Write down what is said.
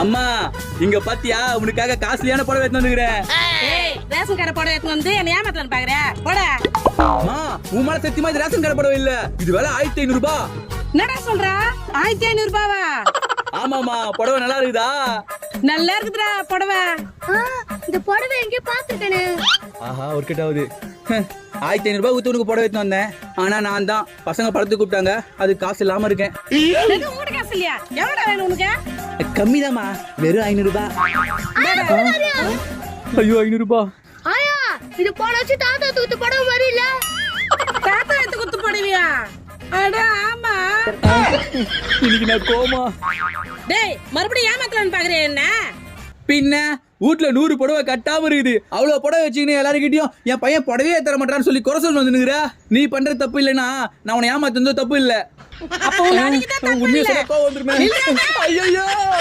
அம்மா இங்க பாத்தியா உனக்காக காஸ்ட்லியான புடவை எடுத்து வந்துக்கிறேன். ஏய் ரேஷன் கடை புடவை எடுத்து வந்து என்ன ஏமாத்தலான்னு பாக்குற போடா. அம்மா உன் மேல சத்தியமா இது ரேஷன் கடை புடவை இல்ல, இது விலை 1500 ரூபாய். என்னடா சொல்ற 1500 ரூபாவா? ஆமாமா புடவை நல்லா இருக்குதா? நல்லா இருக்குதுடா புடவை. இந்த புடவை எங்க பாத்துட்டேனே. ஆஹா ஒரு கிட்டாவது 1500 ரூபாய் ஊத்து உனக்கு புடவை எடுத்து வந்தேன். ஆனா நான் தான் பசங்க படத்துக்கு கூப்பிட்டாங்க, அது காசு இல்லாம இருக்கேன். உங்ககிட்ட காசு இல்லையா? எவ்வளவு வேணும் உனக்கு? கம்மிதாம்மா, வெறும் 500 ரூபாய். ஐயோ 500 ரூபாய். ஆயா இது போட வச்சு தாத்தா தூத்து புடவை மாதிரி இல்ல. தாத்தா எடுத்து குத்து போடுவியா? அட ஆமா. இன்னைக்கு நான் கோமா. டேய் மறுபடியும் ஏமாத்தலான்னு பாக்குறியா என்ன? பின்ன வீட்டுல 100 புடவை கட்டாம இருக்குது, அவ்வளவு புடவை வச்சுக்கின்னு எல்லாருக்கிட்டையும் என் பையன் புடவையே தர மாட்டான்னு சொல்லி குறை சொல்லி வந்துனுக்குற. நீ பண்ற தப்பு இல்லைன்னா நான் உன்னை ஏமாத்துனது தப்பு இல்ல. அப்போ உன் அன்னைக்கு தான் தப்பு உண்மையை இல்ல. சொல்ல கோவம் வந்துருமே. ஐயோ